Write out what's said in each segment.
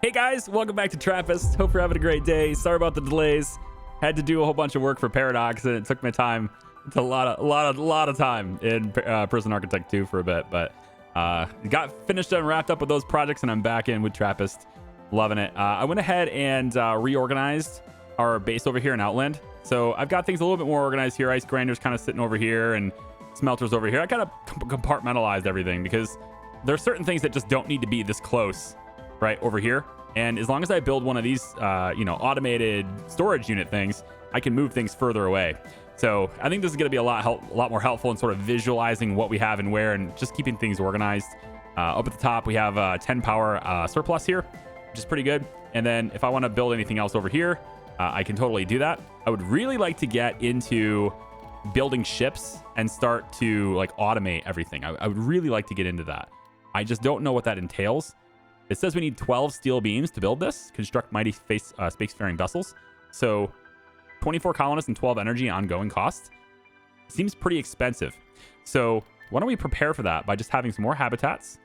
Hey guys, welcome back to Trappist. Hope you're having a great day. Sorry about the delays. Had to do a whole bunch of work for Paradox, and it took my time. It's a lot of time in Prison Architect 2 for a bit, but got finished and wrapped up with those projects, and I'm back in with Trappist. Loving it. I went ahead and reorganized our base over here in Outland. So I've got things a little bit more organized here. Ice grinders kind of sitting over here, and smelters over here. I kind of compartmentalized everything because there's certain things that just don't need to be this close right over here. And as long as I build one of these, automated storage unit things, I can move things further away. So I think this is going to be a lot more helpful in sort of visualizing what we have and where, and just keeping things organized. Up at the top, we have 10 power surplus here, which is pretty good. And then if I want to build anything else over here, I can totally do that. I would really like to get into building ships and start to like automate everything. I would really like to get into that. I just don't know what that entails. It says we need 12 steel beams to build this. Construct mighty spacefaring vessels. So 24 colonists and 12 energy ongoing costs. Seems pretty expensive. So why don't we prepare for that by just having some more habitats?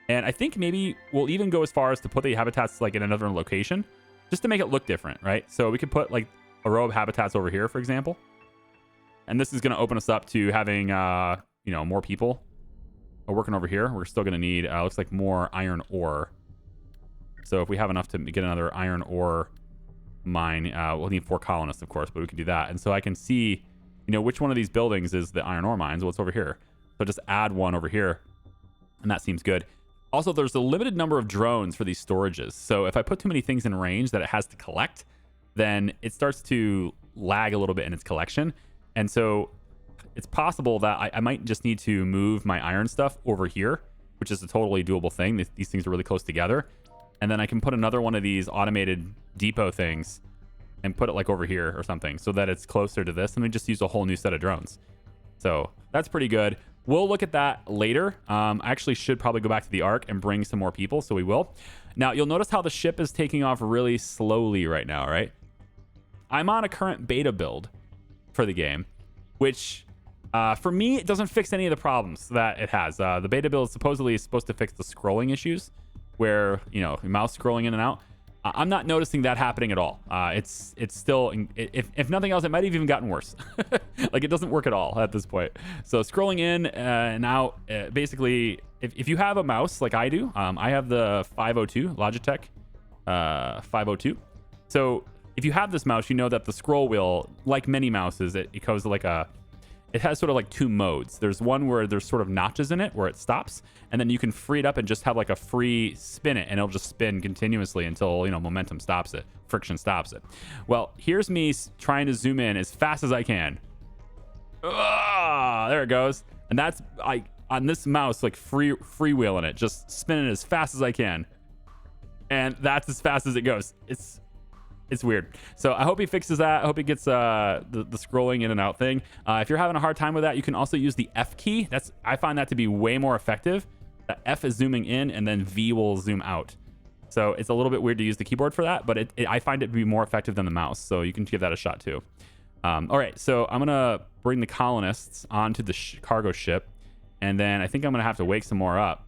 And I think maybe we'll even go as far as to put the habitats like in another location just to make it look different, right? So we could put like a row of habitats over here, for example. And this is going to open us up to having, more people working over here. We're still going to need, looks like more iron ore. So if we have enough to get another iron ore mine, we'll need 4 colonists, of course, but we can do that. And so I can see, which one of these buildings is the iron ore mines. Well, it's over here. So just add one over here, and that seems good. Also, there's a limited number of drones for these storages. So if I put too many things in range that it has to collect, then it starts to lag a little bit in its collection. And so it's possible that I might just need to move my iron stuff over here, which is a totally doable thing. These things are really close together. And then I can put another one of these automated depot things and put it like over here or something so that it's closer to this. And we just use a whole new set of drones. So that's pretty good. We'll look at that later. I actually should probably go back to the Ark and bring some more people. So we will. Now, you'll notice how the ship is taking off really slowly right now, right? I'm on a current beta build for the game, which for me, it doesn't fix any of the problems that it has. The beta build supposedly is supposed to fix the scrolling issues where, mouse scrolling in and out. I'm not noticing that happening at all. It's still, if nothing else, it might have even gotten worse. Like it doesn't work at all at this point. So scrolling in and out, basically, if you have a mouse like I do, I have the 502, Logitech 502. So if you have this mouse, you know that the scroll wheel, like many mouses, it goes like it has sort of like 2 modes. There's one where there's sort of notches in it where it stops, and then you can free it up and just have like a free spin it, and it'll just spin continuously until, momentum stops it, friction stops it. Well, here's me trying to zoom in as fast as I can. There it goes. And that's on this mouse, like freewheeling it, just spinning as fast as I can. And that's as fast as it goes. It's weird. So I hope he fixes that. I hope he gets the scrolling in and out thing. If you're having a hard time with that, you can also use the F key. I find that to be way more effective. The F is zooming in, and then V will zoom out. So it's a little bit weird to use the keyboard for that, but I find it to be more effective than the mouse. So you can give that a shot too. All right, so I'm going to bring the colonists onto the cargo ship. And then I think I'm going to have to wake some more up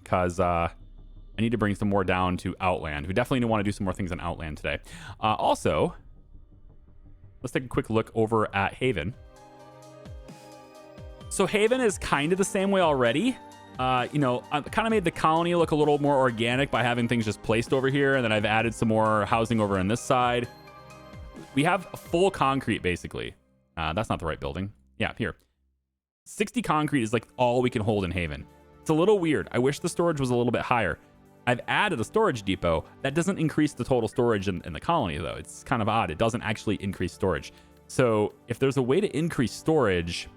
because I need to bring some more down to Outland. We definitely want to do some more things on Outland today. Also, let's take a quick look over at Haven. So Haven is kind of the same way already. I kind of made the colony look a little more organic by having things just placed over here. And then I've added some more housing over on this side. We have full concrete, basically. That's not the right building. Yeah, here. 60 concrete is like all we can hold in Haven. It's a little weird. I wish the storage was a little bit higher. I've added a storage depot. That doesn't increase the total storage in the colony, though. It's kind of odd. It doesn't actually increase storage. So if there's a way to increase storage,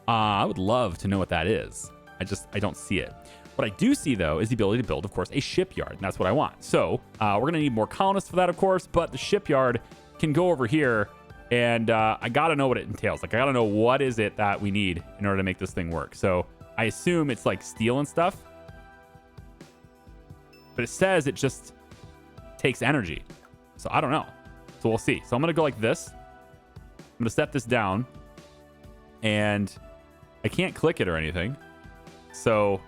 I would love to know what that is. I don't see it. What I do see, though, is the ability to build, of course, a shipyard. And that's what I want. So we're going to need more colonists for that, of course. But the shipyard can go over here. And I got to know what it entails. Like, I got to know what is it that we need in order to make this thing work. So I assume it's like steel and stuff. But it says it just takes energy. So I don't know. So we'll see. So I'm going to go like this. I'm going to set this down. And I can't click it or anything. So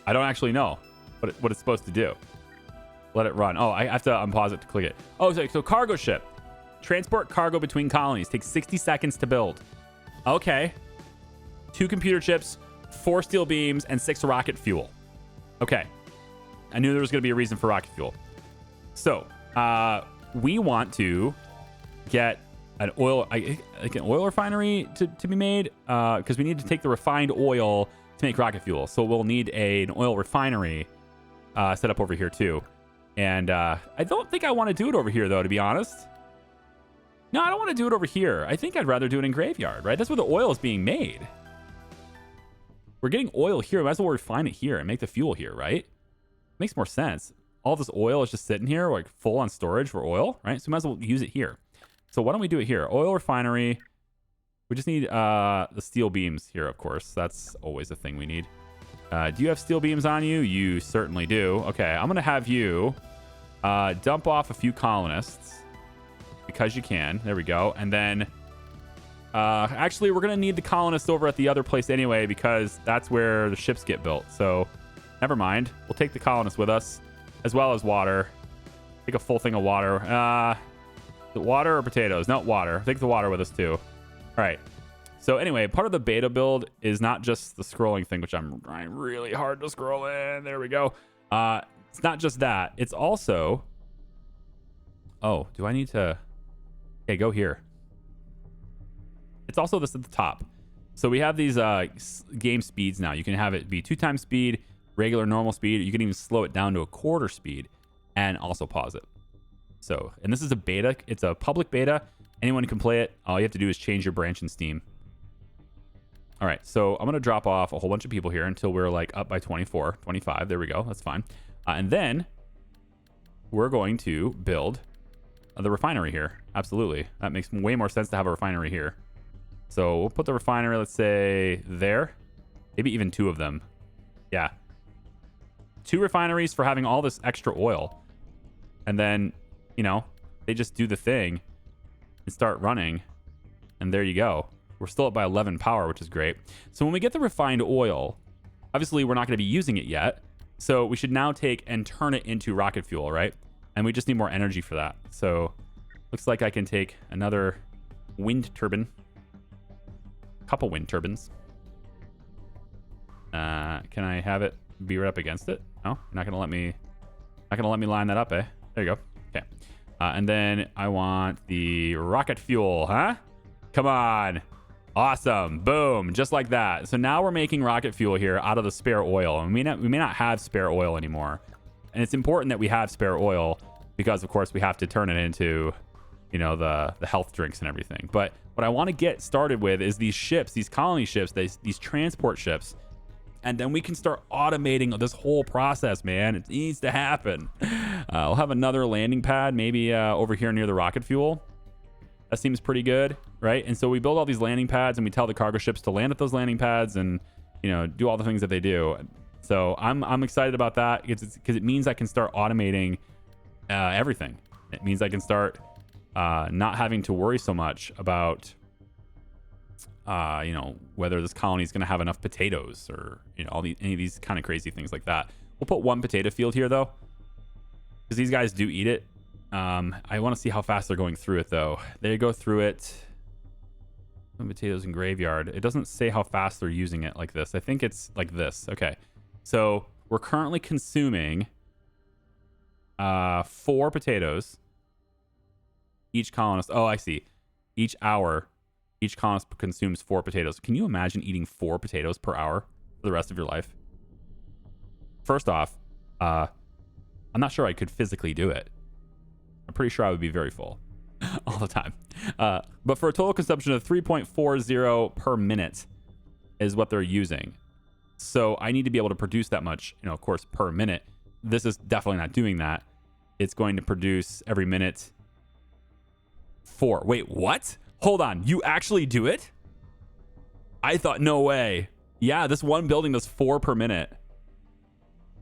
I don't actually know. what it's supposed to do. Let it run. Oh, I have to unpause it to click it. Oh, so cargo ship. Transport cargo between colonies. Takes 60 seconds to build. Okay. 2 computer chips, 4 steel beams, and 6 rocket fuel. Okay. I knew there was going to be a reason for rocket fuel. So, we want to get an oil, like an oil refinery to be made, because we need to take the refined oil to make rocket fuel. So we'll need an oil refinery set up over here too. And I don't think I want to do it over here though, to be honest. No, I don't want to do it over here. I think I'd rather do it in Graveyard, right? That's where the oil is being made. We're getting oil here. Might as well refine it here and make the fuel here, right? Makes more sense. All this oil is just sitting here, like full on storage for oil, right? So we might as well use it here. So why don't we do it here? Oil refinery. We just need the steel beams here, of course. That's always a thing we need. Do you have steel beams on you? You certainly do. Okay, I'm going to have you dump off a few colonists because you can. There we go. And then actually, we're going to need the colonists over at the other place anyway because that's where the ships get built. So never mind. We'll take the colonists with us as well as water. Take a full thing of water. The water or potatoes? No, water. Take the water with us too. All right. So anyway, part of the beta build is not just the scrolling thing, which I'm trying really hard to scroll in. There we go. It's not just that. It's also... Oh, do I need to... Okay, go here. It's also this at the top. So we have these game speeds now. You can have it be 2 times speed, regular normal speed. You can even slow it down to a quarter speed and also pause it. So, and this is a beta. It's a public beta. Anyone can play it. All you have to do is change your branch in Steam. All right, so I'm going to drop off a whole bunch of people here until we're like up by 24, 25. There we go. That's fine. And then we're going to build the refinery here. Absolutely. That makes way more sense to have a refinery here. So we'll put the refinery, let's say, there. Maybe even 2 of them. Yeah. 2 refineries for having all this extra oil. And then, you know, they just do the thing and start running. And there you go. We're still up by 11 power, which is great. So when we get the refined oil, obviously we're not going to be using it yet. So we should now take and turn it into rocket fuel, right? And we just need more energy for that. So looks like I can take another wind turbine. Couple wind turbines. Can I have it be right up against it? No, you're not gonna let me line that up, eh? There you go. Okay. And then I want the rocket fuel, huh? Come on. Awesome. Boom. Just like that. So now we're making rocket fuel here out of the spare oil. And we may not have spare oil anymore. And it's important that we have spare oil because, of course, we have to turn it into, you know, the health drinks and everything. But what I want to get started with is these ships, these colony ships, these transport ships. And then we can start automating this whole process, man. It needs to happen. We'll have another landing pad, maybe over here near the rocket fuel. That seems pretty good, right? And so we build all these landing pads and we tell the cargo ships to land at those landing pads and, you know, do all the things that they do. So I'm excited about that because it means I can start automating everything. It means I can start not having to worry so much about, you know, whether this colony is going to have enough potatoes or, you know, any of these kind of crazy things like that. We'll put 1 potato field here though, because these guys do eat it. I want to see how fast they're going through it though. They go through it. Potatoes in Graveyard. It doesn't say how fast they're using it like this. I think it's like this. Okay. So we're currently consuming 4 potatoes. Each colonist. Oh, I see. Each hour, each colonist consumes 4 potatoes. Can you imagine eating 4 potatoes per hour for the rest of your life? First off, I'm not sure I could physically do it. I'm pretty sure I would be very full all the time. But for a total consumption of 3.40 per minute is what they're using. So I need to be able to produce that much, you know, of course, per minute. This is definitely not doing that. It's going to produce every minute 4. Wait, what? Hold on. You actually do it? I thought, no way. Yeah, this one building does 4 per minute.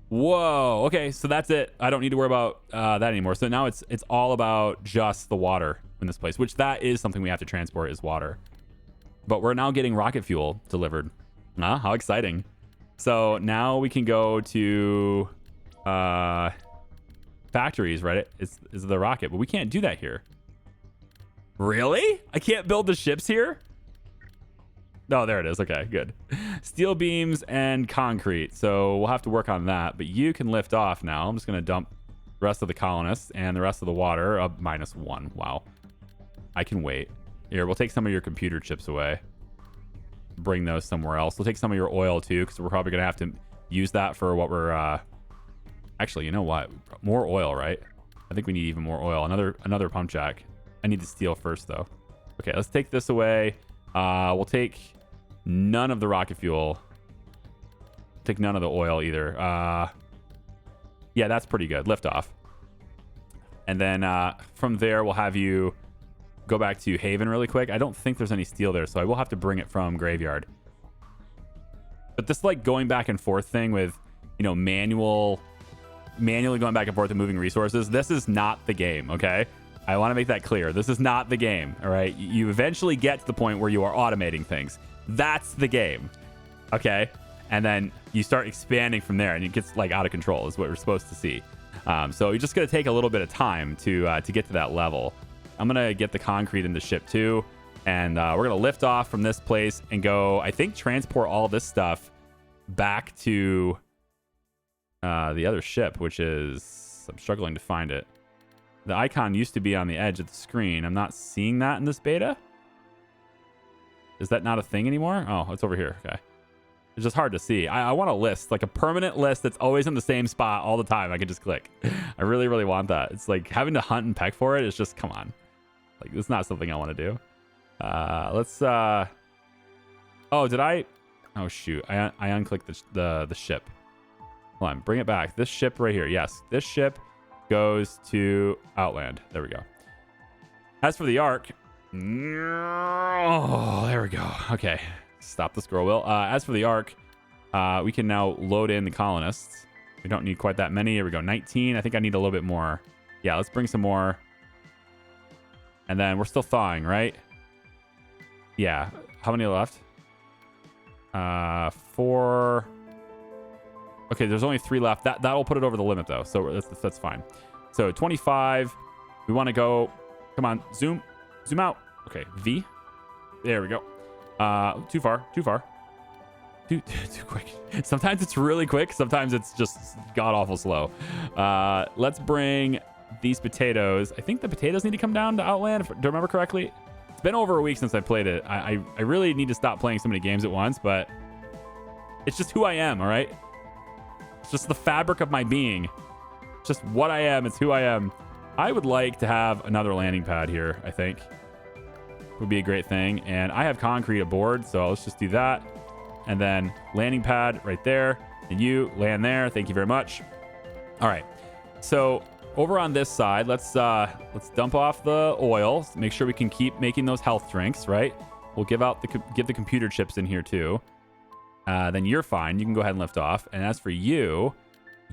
Whoa. Okay, so that's it. I don't need to worry about that anymore. So now it's all about just the water in this place, which that is something we have to transport is water. But we're now getting rocket fuel delivered. How exciting. So now we can go to factories, right? Is the rocket, but we can't do that here. Really? I can't build the ships here? No, there it is. Okay, good. Steel beams and concrete. So we'll have to work on that, but you can lift off now. I'm just going to dump the rest of the colonists and the rest of the water up -1. Wow. I can wait. Here, we'll take some of your computer chips away. Bring those somewhere else. We'll take some of your oil too, because we're probably going to have to use that for what we're... Actually, you know what? More oil, right? I think we need even more oil. Another pump jack. I need the steel first, though. Okay, let's take this away. We'll take none of the rocket fuel. Take none of the oil either. Yeah, that's pretty good. Lift off. And then from there, we'll have you go back to Haven really quick. I don't think there's any steel there, so I will have to bring it from Graveyard. But this like going back and forth thing with, you know, manually going back and forth and moving resources, this is not the game, okay? I want to make that clear. This is not the game, all right? You eventually get to the point where you are automating things. That's the game, okay? And then you start expanding from there, and it gets like out of control is what we're supposed to see. So you're just going to take a little bit of time to get to that level. I'm going to get the concrete in the ship too, and we're going to lift off from this place and go, I think, transport all this stuff back to the other ship, which is... I'm struggling to find it. The icon used to be on the edge of the screen. I'm not seeing that in this beta. Is that not a thing anymore? Oh, it's over here. Okay. It's just hard to see. I want a list, like a permanent list that's always in the same spot all the time. I can just click. I really, really want that. It's like having to hunt and peck for it. It's just, come on. Like, it's not something I want to do. Let's... Oh, did I... Oh, shoot. I unclicked the ship. Hold on. Bring it back. This ship right here. Yes. This ship goes to Outland. There we go. As for the Ark... Oh, there we go. Okay. Stop the scroll wheel. As for the Ark, we can now load in the colonists. We don't need quite that many. Here we go. 19. I think I need a little bit more. Yeah, let's bring some more. And then we're still thawing, right? Yeah. How many left? 4. Okay, there's only 3 left. That'll put it over the limit, though. So that's fine. So 25. We want to go. Come on. Zoom out. Okay. V. There we go. Too far. Too quick. Sometimes it's really quick. Sometimes it's just god-awful slow. Let's bring these potatoes. I think the potatoes need to come down to Outland, do I remember correctly? It's been over a week since I played it. I really need to stop playing so many games at once, but it's just who I am, all right? It's just the fabric of my being. It's just what I am. It's who I am. I would like to have another landing pad here, I think. Would be a great thing. And I have concrete aboard, so let's just do that. And then landing pad right there. And you land there. Thank you very much. All right. So over on this side, let's dump off the oil. Make sure we can keep making those health drinks, right? We'll give the computer chips in here too. Then you're fine. You can go ahead and lift off. And as for you,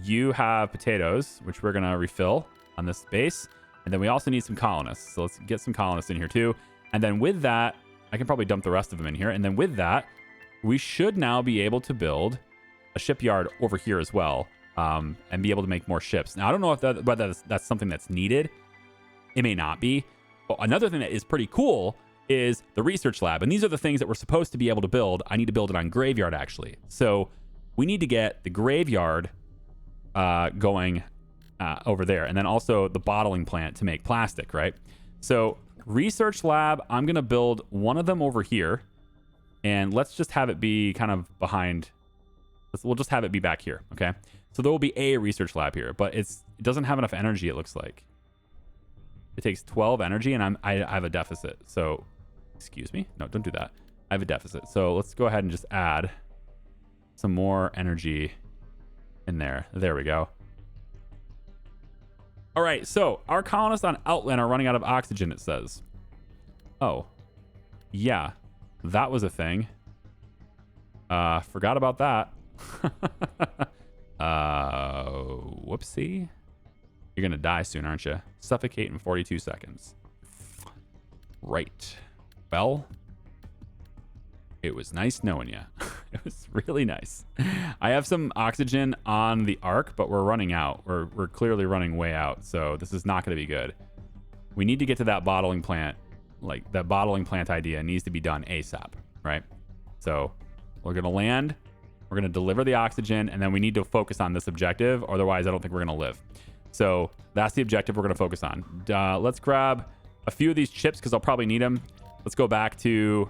you have potatoes, which we're gonna refill on this base. And then we also need some colonists. So let's get some colonists in here too. And then with that, I can probably dump the rest of them in here. And then with that, we should now be able to build a shipyard over here as well, and be able to make more ships. Now, I don't know if whether that's something that's needed. It may not be. But another thing that is pretty cool is the research lab. And these are the things that we're supposed to be able to build. I need to build it on Graveyard, actually. So we need to get the Graveyard going over there. And then also the bottling plant to make plastic, right? So research lab, I'm going to build one of them over here. And let's just have it be kind of behind. We'll just have it be back here, okay? So there will be a research lab here, but it doesn't have enough energy, it looks like. It takes 12 energy, and I have a deficit. So, excuse me? No, don't do that. I have a deficit. So let's go ahead and just add some more energy in there. There we go. All right, so our colonists on Outland are running out of oxygen, it says. Oh, yeah, that was a thing. Forgot about that. Whoopsie. You're gonna die soon, aren't you? Suffocate in 42 seconds. Right. Well, it was nice knowing you. It was really nice. I have some oxygen on the ark, but we're running out. We're clearly running way out, so this is not going to be good. We need to get to that bottling plant. Like, that bottling plant idea needs to be done ASAP, right? So we're going to land. We're going to deliver the oxygen, and then we need to focus on this objective. Otherwise, I don't think we're going to live. So that's the objective we're going to focus on. Let's grab a few of these chips because I'll probably need them. Let's go back to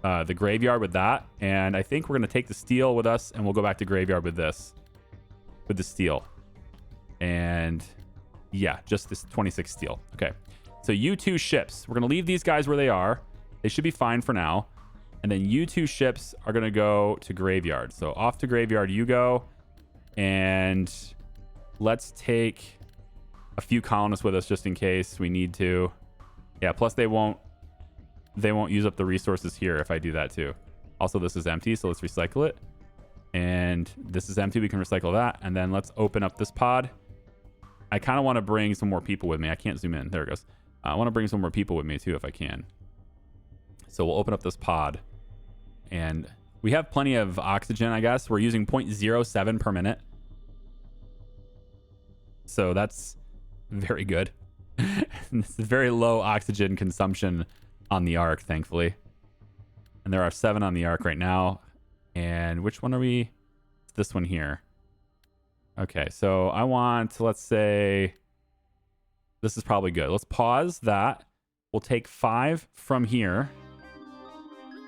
the graveyard with that. And I think we're going to take the steel with us, and we'll go back to graveyard with this. With the steel. And yeah, just this 26 steel. Okay. So you two ships. We're going to leave these guys where they are. They should be fine for now. And then you two ships are going to go to graveyard. So off to graveyard you go. And let's take a few colonists with us just in case we need to. Yeah, plus they won't use up the resources here if I do that too. Also, this is empty, so let's recycle it. And this is empty. We can recycle that. And then let's open up this pod. I kind of want to bring some more people with me. I can't zoom in. There it goes. I want to bring some more people with me too if I can. So we'll open up this pod. And we have plenty of oxygen, I guess. We're using 0.07 per minute. So that's very good. It's a very low oxygen consumption on the ark, thankfully. And there are 7 on the ark right now. And which one are we? It's this one here. Okay, so I want, let's say, this is probably good. Let's pause that. We'll take 5 from here.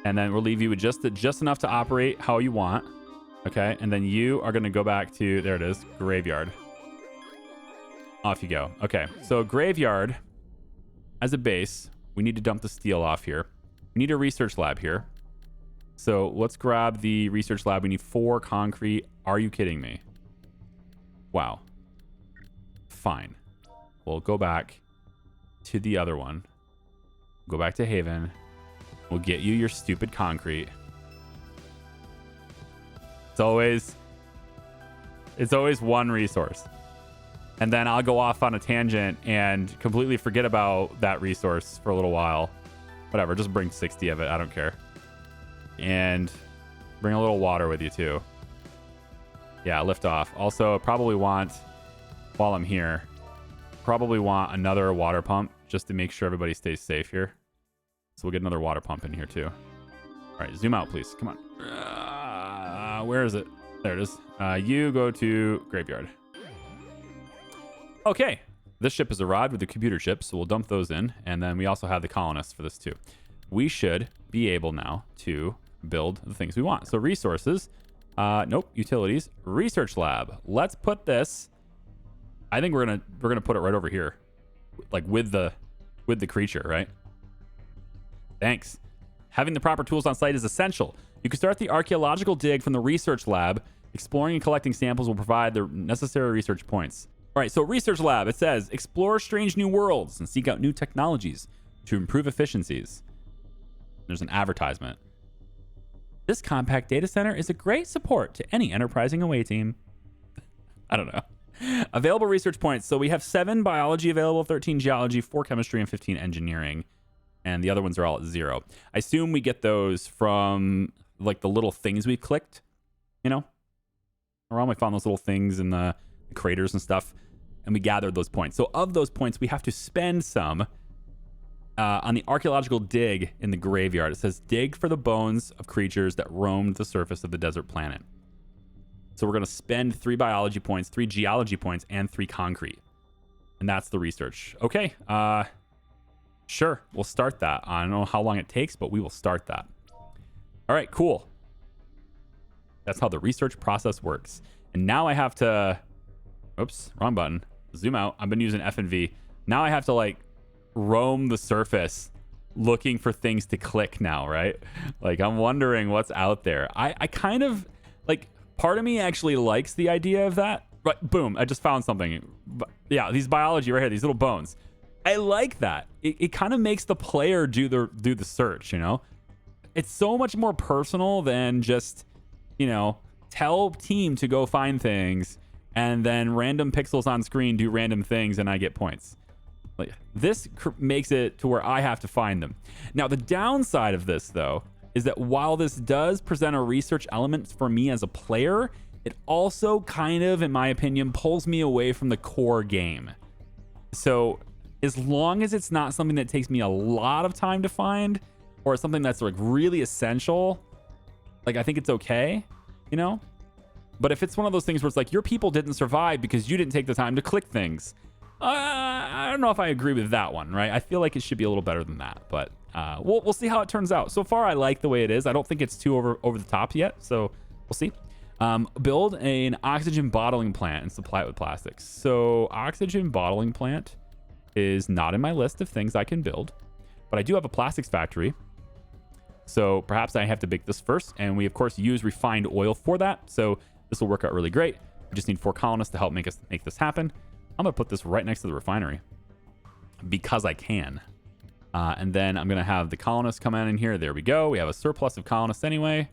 And then we'll leave you with just enough to operate how you want. Okay, and then you are going to go back to, there it is, graveyard. Off you go. Okay, so graveyard, as a base, we need to dump the steel off here. We need a research lab here. So let's grab the research lab. We need 4 concrete. Are you kidding me? Wow. Fine. We'll go back to the other one. Go back to Haven. We'll get you your stupid concrete. It's always one resource. And then I'll go off on a tangent and completely forget about that resource for a little while. Whatever, just bring 60 of it. I don't care. And bring a little water with you too. Yeah, lift off. Also, probably want, while I'm here, probably want another water pump just to make sure everybody stays safe here. So we'll get another water pump in here too. All right, zoom out, please. Come on. Where is it? There it is. You go to graveyard. Okay, this ship has arrived with the computer chips, so we'll dump those in. And then we also have the colonists for this too. We should be able now to build the things we want. So resources, nope, utilities, research lab. Let's put this, I think we're gonna put it right over here, like with the creature, right? Thanks. Having the proper tools on site is essential. You can start the archaeological dig from the research lab. Exploring and collecting samples will provide the necessary research points. All right, so research lab, it says, explore strange new worlds and seek out new technologies to improve efficiencies. There's an advertisement. This compact data center is a great support to any enterprising away team. I don't know. Available research points. So we have 7 biology available, 13 geology, 4 chemistry, and 15 engineering. And the other ones are all at 0. I assume we get those from like the little things we've clicked, you know? Around we found those little things in the craters and stuff, and we gathered those points. So of those points, we have to spend some on the archaeological dig in the graveyard. It says dig for the bones of creatures that roamed the surface of the desert planet. So we're going to spend 3 biology points, 3 geology points, and 3 concrete. And that's the research. Okay. Sure. We'll start that. I don't know how long it takes, but we will start that. All right, cool. That's how the research process works. And now I have to, oops, wrong button. Zoom out. I've been using F and V. Now I have to like roam the surface looking for things to click now, right? Like I'm wondering what's out there. I kind of like, part of me actually likes the idea of that. But boom, I just found something. Yeah, these biology right here, these little bones. I like that. It kind of makes the player do the search, you know? It's so much more personal than just, you know, tell team to go find things and then random pixels on screen do random things and I get points. Like this makes it to where I have to find them. Now, the downside of this, though, is that while this does present a research element for me as a player, it also kind of, in my opinion, pulls me away from the core game. So as long as it's not something that takes me a lot of time to find, or something that's like really essential, like I think it's okay, you know? But if it's one of those things where it's like your people didn't survive because you didn't take the time to click things, I don't know if I agree with that one, right? I feel like it should be a little better than that, but we'll see how it turns out. So far, I like the way it is. I don't think it's too over the top yet, so we'll see. Build an oxygen bottling plant and supply it with plastics. So oxygen bottling plant is not in my list of things I can build, but I do have a plastics factory. So perhaps I have to bake this first, and we of course use refined oil for that. So this will work out really great. We just need 4 colonists to help make this happen. I'm gonna put this right next to the refinery because I can. And then I'm gonna have the colonists come in here. There we go. We have a surplus of colonists anyway.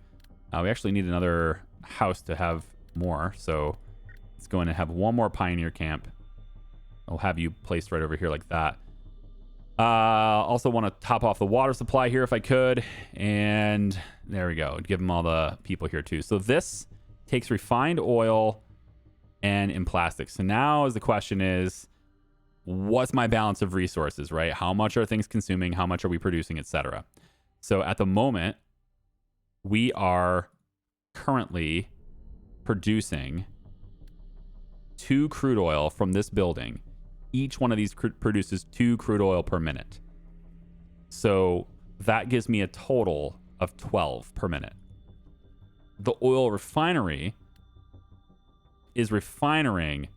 We actually need another house to have more. So let's go in and have one more pioneer camp. I'll have you placed right over here like that. Also want to top off the water supply here if I could. And there we go. Give them all the people here too. So this takes refined oil and in plastic. So now the question is, what's my balance of resources, right? How much are things consuming? How much are we producing, etc.? So at the moment, we are currently producing 2 crude oil from this building. Each one of these produces 2 crude oil per minute. So that gives me a total of 12 per minute. The oil refinery is refining,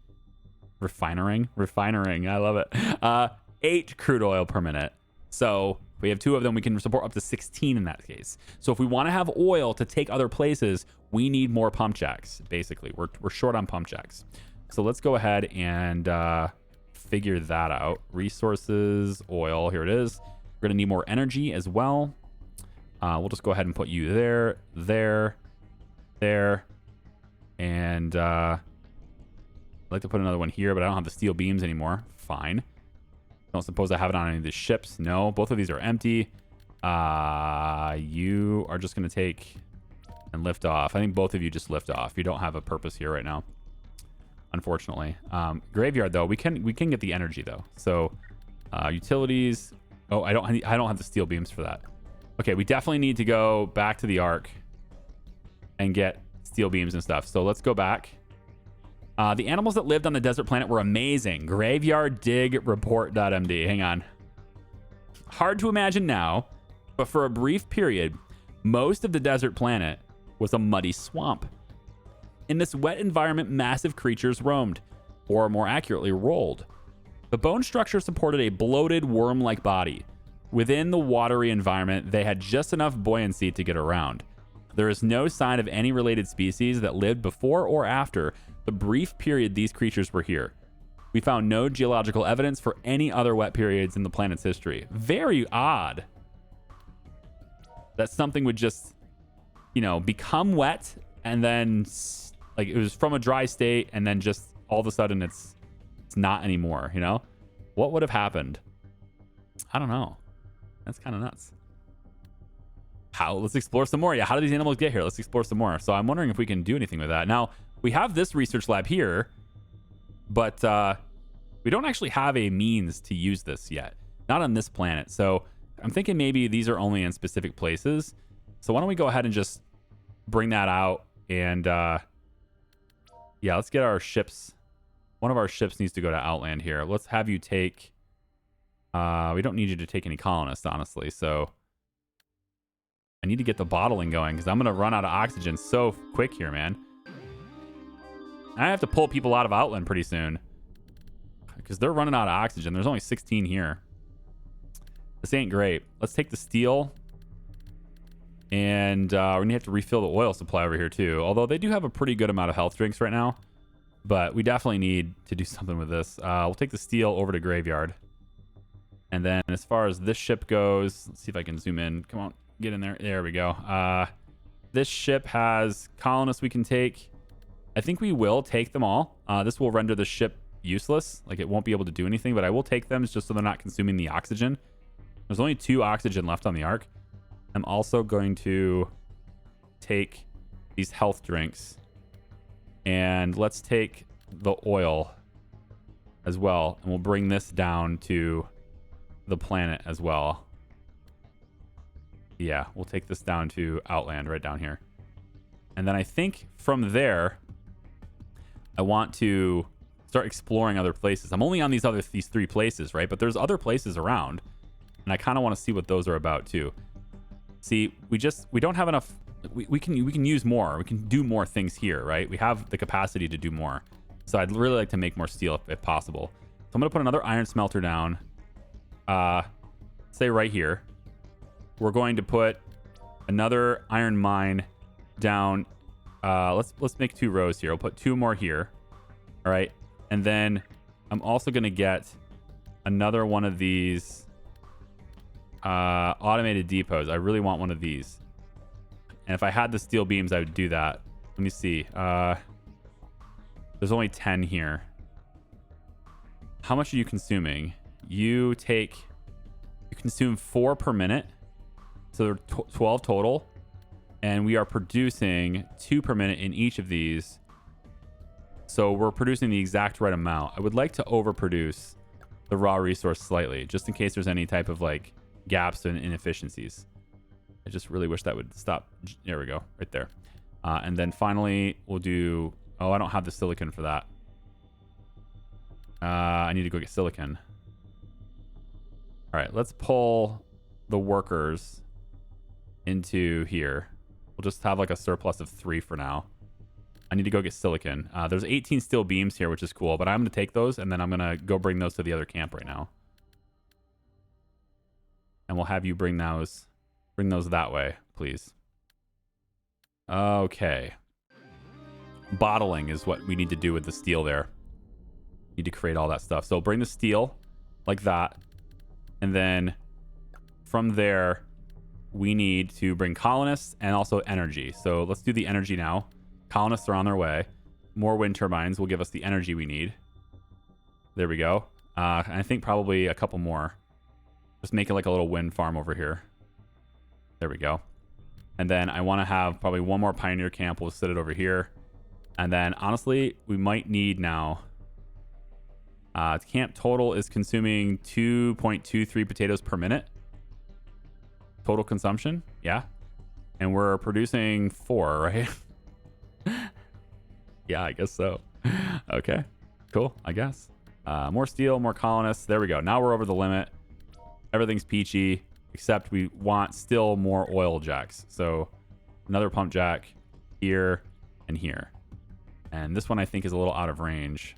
I love it, 8 crude oil per minute. So if we have 2 of them, we can support up to 16 in that case. So if we want to have oil to take other places, we need more pump jacks, basically. We're short on pump jacks. So let's go ahead and figure that out. Resources, oil, here it is. We're going to need more energy as well. We'll just go ahead and put you there, and I'd like to put another one here, but I don't have the steel beams anymore. Fine. Don't suppose I have it on any of the ships. No, both of these are empty. You are just going to take and lift off. I think both of you just lift off. You don't have a purpose here right now, unfortunately. Graveyard though, we can get the energy though. So utilities. Oh, I don't have the steel beams for that. Okay, we definitely need to go back to the Ark and get steel beams and stuff. So let's go back. The animals that lived on the desert planet were amazing. Graveyard dig report.md. Hang on. Hard to imagine now, but for a brief period, most of the desert planet was a muddy swamp. In this wet environment, massive creatures roamed, or more accurately, rolled. The bone structure supported a bloated, worm-like body. Within the watery environment, they had just enough buoyancy to get around. There is no sign of any related species that lived before or after the brief period these creatures were here. We found no geological evidence for any other wet periods in the planet's history. Very odd that something would just, become wet and then, like, it was from a dry state and then just all of a sudden it's not anymore, What would have happened? I don't know. That's kind of nuts. Let's explore some more. Yeah, how do these animals get here? Let's explore some more. So I'm wondering if we can do anything with that. Now, we have this research lab here, but we don't actually have a means to use this yet. Not on this planet. So I'm thinking maybe these are only in specific places. So why don't we go ahead and just bring that out and yeah, let's get our ships. One of our ships needs to go to Outland here. Let's have you take... we don't need you to take any colonists, honestly. So I need to get the bottling going because I'm going to run out of oxygen so quick here, man. I have to pull people out of Outland pretty soon because they're running out of oxygen. There's only 16 here. This ain't great. Let's take the steel. And we're going to have to refill the oil supply over here too. Although they do have a pretty good amount of health drinks right now. But we definitely need to do something with this. We'll take the steel over to Graveyard. And then as far as this ship goes, let's see if I can zoom in. Come on, get in there. There we go. This ship has colonists we can take. I think we will take them all. This will render the ship useless. Like, it won't be able to do anything, but I will take them just so they're not consuming the oxygen. There's only 2 oxygen left on the Ark. I'm also going to take these health drinks, and let's take the oil as well, and we'll bring this down to the planet as well. Yeah, we'll take this down to Outland right down here. And then I think from there, I want to start exploring other places. I'm only on these 3 places, right? But there's other places around, and I kind of want to see what those are about too. See, we don't have enough. We can use more. We can do more things here, right? We have the capacity to do more. So I'd really like to make more steel if possible. So I'm gonna put another iron smelter down. Say right here. We're going to put another iron mine down. Let's make 2 rows here. I'll put 2 more here. All right, and then I'm also gonna get another one of these automated depots. I really want one of these. And if I had the steel beams, I would do that. Let me see. There's only 10 here. How much are you consuming? You consume 4 per minute. So there are 12 total. And we are producing 2 per minute in each of these. So we're producing the exact right amount. I would like to overproduce the raw resource slightly, just in case there's any type of like gaps and inefficiencies. I just really wish that would stop. There we go, right there. And then finally, we'll do... Oh, I don't have the silicon for that. I need to go get silicon. All right, let's pull the workers into here. We'll just have like a surplus of 3 for now. I need to go get silicon. There's 18 steel beams here, which is cool, but I'm going to take those, and then I'm going to go bring those to the other camp right now. And we'll have you bring those that way, please. Okay. Bottling is what we need to do with the steel there. Need to create all that stuff. So bring the steel like that. And then from there, we need to bring colonists and also energy. So let's do the energy now. Colonists are on their way. More wind turbines will give us the energy we need. There we go. And I think probably a couple more. Just make it like a little wind farm over here. There we go. And then I want to have probably one more pioneer camp. We'll set it over here. And then honestly, we might need now. Camp total is consuming 2.23 potatoes per minute. Total consumption. Yeah. And we're producing 4, right? Yeah, I guess so. Okay, cool, I guess. More steel, more colonists. There we go. Now we're over the limit. Everything's peachy, except we want still more oil jacks. So another pump jack here and here. And this one I think is a little out of range.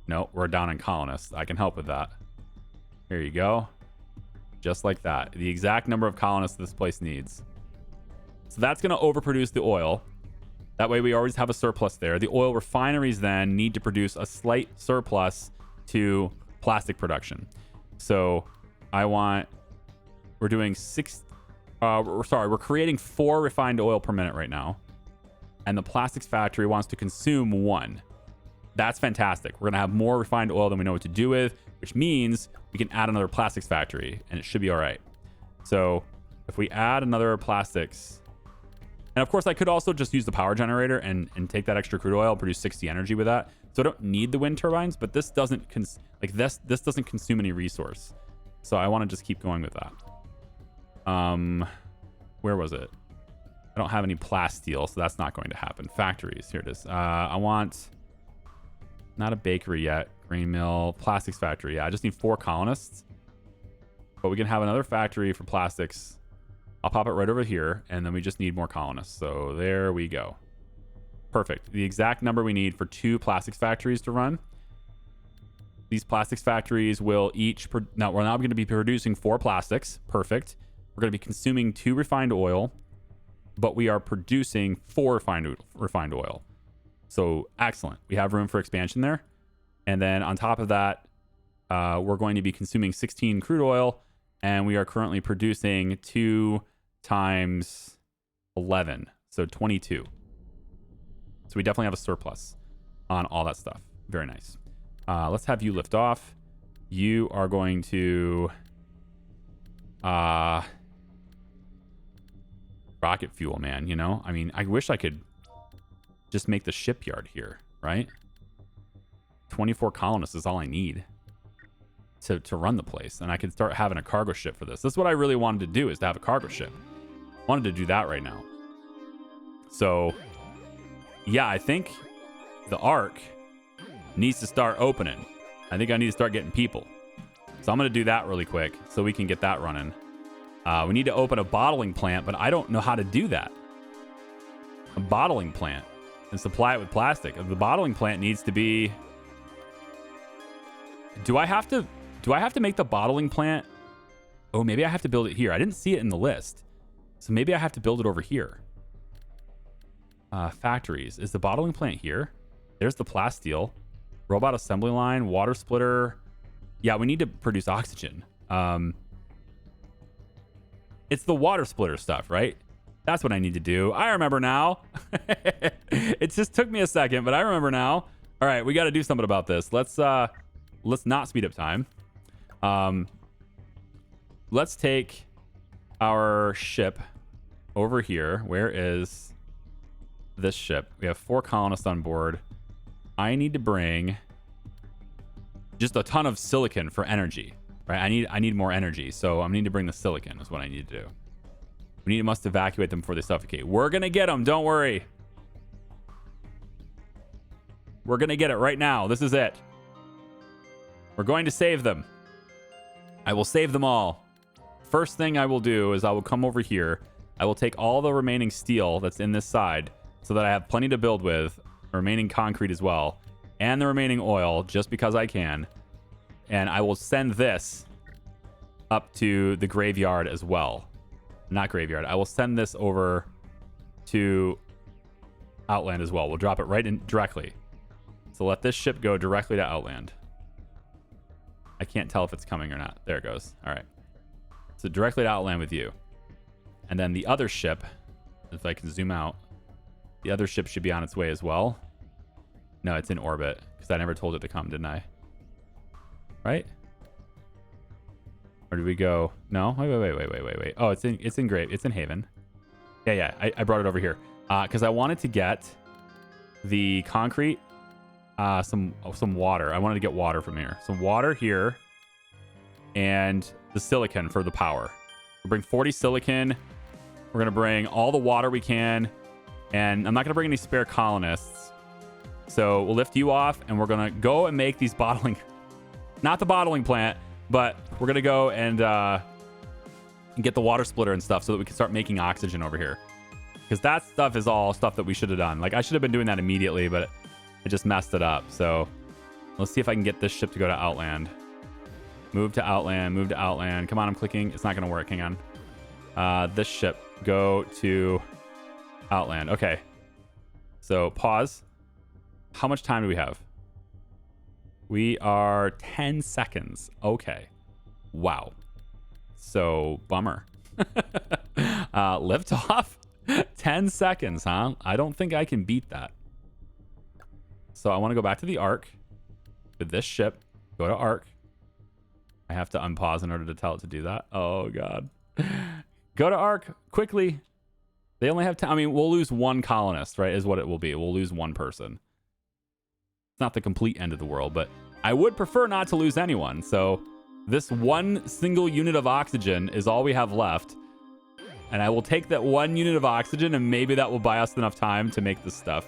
No, we're down in colonists. I can help with that. Here you go. Just like that. The exact number of colonists this place needs. So that's going to overproduce the oil. That way we always have a surplus there. The oil refineries then need to produce a slight surplus to plastic production. So we're doing we're creating 4 refined oil per minute right now. And the plastics factory wants to consume 1. That's fantastic. We're going to have more refined oil than we know what to do with, which means we can add another plastics factory and it should be all right. So if we add another plastics, and of course I could also just use the power generator and take that extra crude oil, produce 60 energy with that. So I don't need the wind turbines, but this doesn't this doesn't consume any resource. So I want to just keep going with that. Where was it? I don't have any plasteel, so that's not going to happen. Factories, here it is. I want not a bakery yet. Grain mill, plastics factory. Yeah, I just need 4 colonists. But we can have another factory for plastics. I'll pop it right over here, and then we just need more colonists. So there we go. Perfect. The exact number we need for 2 plastics factories to run. These plastics factories will each... Now, we're now going to be producing 4 plastics. Perfect. We're going to be consuming 2 refined oil, but we are producing 4 refined oil. So excellent. We have room for expansion there. And then on top of that, we're going to be consuming 16 crude oil, and we are currently producing 2 times 11, so 22. So we definitely have a surplus on all that stuff. Very nice. Let's have you lift off. You are going to rocket fuel, man, you know? I mean, I wish I could just make the shipyard here, right? 24 colonists is all I need to run the place. And I could start having a cargo ship for this. This is what I really wanted to do, is to have a cargo ship. Wanted to do that right now. So, yeah, I think the Ark needs to start opening. I think I need to start getting people. So I'm going to do that really quick so we can get that running. We need to open a bottling plant, but I don't know how to do that. A bottling plant and supply it with plastic. The bottling plant needs to be... Do I have to make the bottling plant? Oh, maybe I have to build it here. I didn't see it in the list. So maybe I have to build it over here. Factories. Is the bottling plant here? There's the plasteel. Robot assembly line. Water splitter. Yeah, we need to produce oxygen. It's the water splitter stuff, right? That's what I need to do. I remember now. It just took me a second, but I remember now. All right, we got to do something about this. Let's not speed up time. Let's take our ship over here. Where is this ship? We have 4 colonists on board. I need to bring just a ton of silicon for energy, right? I need more energy, so I need to bring the silicon is what I need to do. We must evacuate them before they suffocate. We're gonna get them, don't worry. We're gonna get it right now. This is it. We're going to save them. I will save them all. First thing I will do is I will come over here. I will take all the remaining steel that's in this side so that I have plenty to build with, remaining concrete as well, and the remaining oil, just because I can. And I will send this up to the graveyard as well. Not graveyard. I will send this over to Outland as well. We'll drop it right in directly. So let this ship go directly to Outland. I can't tell if it's coming or not. There it goes. All right. So directly to Outland with you. And then the other ship, if I can zoom out, the other ship should be on its way as well. No, it's in orbit because I never told it to come, didn't I? Right? Or did we go? No. Wait. Oh, it's in Grave. It's in Haven. Yeah. I brought it over here because I wanted to get the concrete, some water. I wanted to get water from here. Some water here, and the silicon for the power. We'll bring 40 silicon. We're gonna bring all the water we can, and I'm not gonna bring any spare colonists. So we'll lift you off, and we're gonna go and make these bottling, not the bottling plant, but we're gonna go and get the water splitter and stuff so that we can start making oxygen over here. Because that stuff is all stuff that we should have done. Like, I should have been doing that immediately, but I just messed it up. So let's see if I can get this ship to go to Outland. Move to Outland, move to Outland. Come on, I'm clicking. It's not gonna work, hang on. This ship, go to Outland. Okay, so pause. How much time do we have? We are 10 seconds. Okay. Wow. So, bummer. Lift off. 10 seconds, huh? I don't think I can beat that. So, I want to go back to the Ark with this ship. Go to Ark. I have to unpause in order to tell it to do that. Oh, God. Go to Ark quickly. They only have 10. I mean, we'll lose 1 colonist, right? Is what it will be. We'll lose 1 person. It's not the complete end of the world, but I would prefer not to lose anyone. So this 1 single unit of oxygen is all we have left. And I will take that 1 unit of oxygen, and maybe that will buy us enough time to make this stuff.